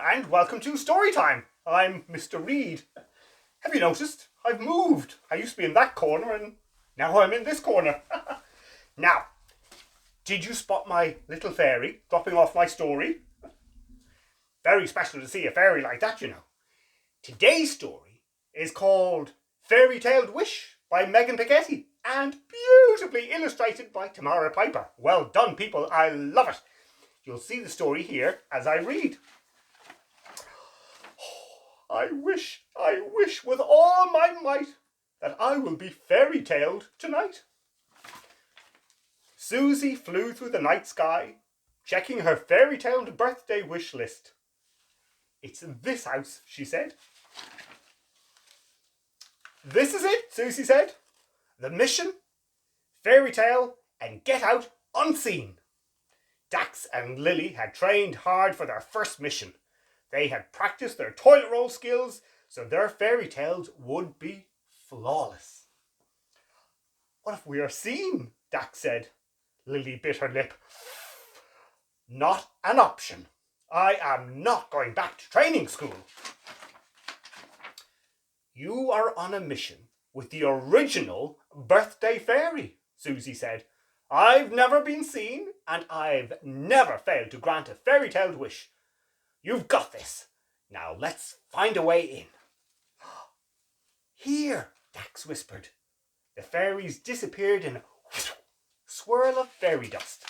and welcome to Storytime. I'm Mr. Read. Have you noticed? I've moved. I used to be in that corner and now I'm in this corner. Now, did you spot my little fairy dropping off my story? Very special to see a fairy like that, you know. Today's story is called Fairy Tailed Wish by Megan Pighetti and beautifully illustrated by Tamara Piper. Well done, people. I love it. You'll see the story here as I read. I wish with all my might that I will be fairy-tailed tonight. Susie flew through the night sky, checking her fairy-tailed birthday wish list. It's in this house, she said. This is it, Susie said. The mission, fairy tale, and get out unseen. Dax and Lily had trained hard for their first mission. They had practiced their toilet roll skills so their fairy tales would be flawless. What if we are seen? Dax said. Lily bit her lip. Not an option. I am not going back to training school. You are on a mission with the original birthday fairy, Susie said. I've never been seen and I've never failed to grant a fairy-tailed wish. You've got this. Now let's find a way in. Here, Dax whispered. The fairies disappeared in a swirl of fairy dust.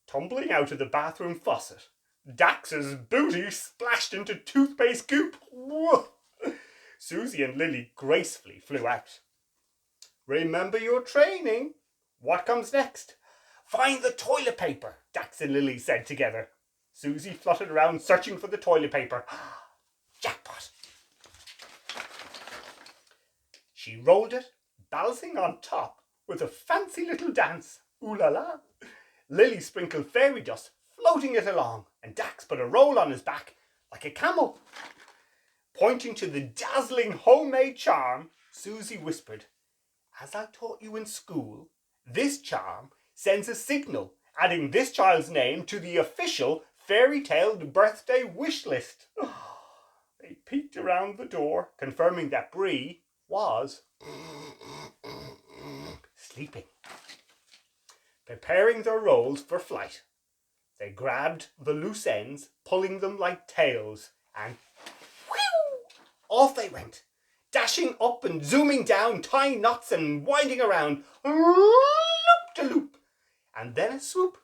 Tumbling out of the bathroom faucet, Dax's booty splashed into toothpaste goop. Whoa! Susie and Lily gracefully flew out. Remember your training. What comes next? Find the toilet paper, Dax and Lily said together. Susie fluttered around searching for the toilet paper. Jackpot! She rolled it, balancing on top with a fancy little dance. Ooh la la! Lily sprinkled fairy dust, floating it along, and Dax put a roll on his back like a camel. Pointing to the dazzling homemade charm, Susie whispered, As I taught you in school, this charm sends a signal, adding this child's name to the official fairy-tailed birthday wish list. They peeked around the door, confirming that Bree was sleeping. Preparing their rolls for flight, they grabbed the loose ends, pulling them like tails, and off they went, dashing up and zooming down, tying knots and winding around, loop-de-loop, and then a swoop.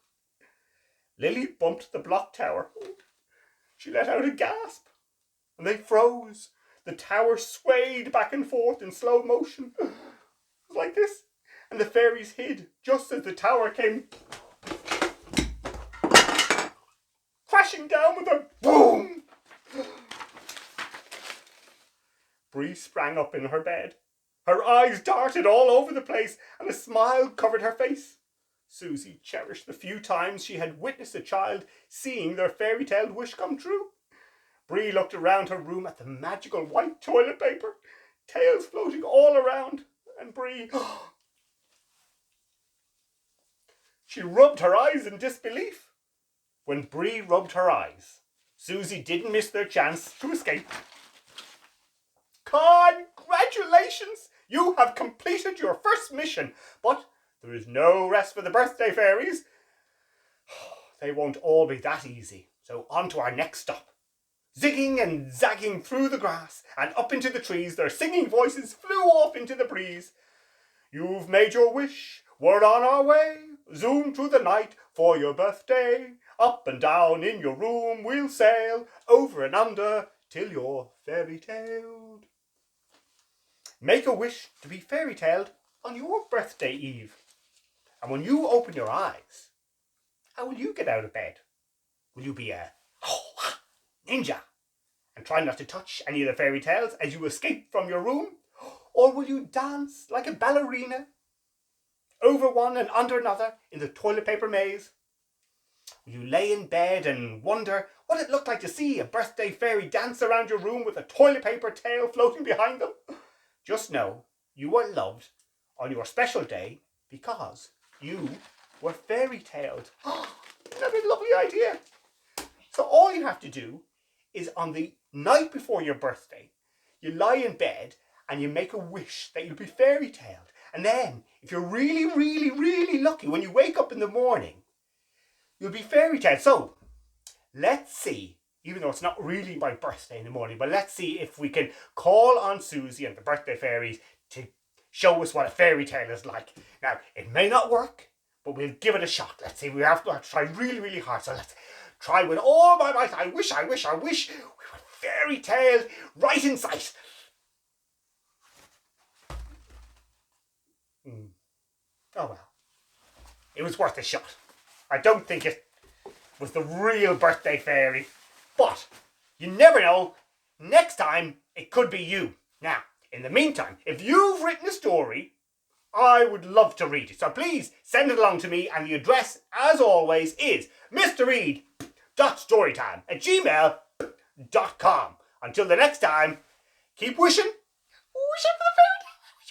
Lily bumped the block tower. She let out a gasp, and they froze. The tower swayed back and forth in slow motion. It was like this, and the fairies hid just as the tower came crashing down with a boom. Bree sprang up in her bed. Her eyes darted all over the place and a smile covered her face. Susie cherished the few times she had witnessed a child seeing their fairy-tailed wish come true. Bree looked around her room at the magical white toilet paper, tails floating all around, and Bree... She rubbed her eyes in disbelief. When Bree rubbed her eyes, Susie didn't miss their chance to escape. Congratulations! You have completed your first mission, but there is no rest for the birthday fairies. They won't all be that easy, so on to our next stop. Zigging and zagging through the grass and up into the trees, their singing voices flew off into the breeze. You've made your wish, we're on our way, zoom through the night for your birthday. Up and down in your room we'll sail, over and under till you're fairy-tailed. Make a wish to be fairy-tailed on your birthday eve. And when you open your eyes, how will you get out of bed? Will you be a ninja and try not to touch any of the fairy tales as you escape from your room? Or will you dance like a ballerina over one and under another in the toilet paper maze? Will you lay in bed and wonder what it looked like to see a birthday fairy dance around your room with a toilet paper tail floating behind them? Just know you are loved on your special day because you were fairy-tailed. Another lovely idea. So all you have to do is on the night before your birthday, you lie in bed and you make a wish that you'll be fairy tale. And then, if you're really, really, really lucky, when you wake up in the morning, you'll be fairy tale. So, let's see, even though it's not really my birthday in the morning, but let's see if we can call on Susie and the birthday fairies to show us what a fairy tale is like. Now, it may not work, but we'll give it a shot. Let's see, we have to try really, really hard. So let's try with all my might. I wish we were fairy tale right in sight. Oh well, it was worth a shot. I don't think it was the real birthday fairy, but you never know. Next time, it could be you. Now, in the meantime, if you've written a story, I would love to read it. So please send it along to me, and the address, as always, is MrRead.Storytime@gmail.com. Until the next time, keep wishing. Wishing for the fairy tale. Wish.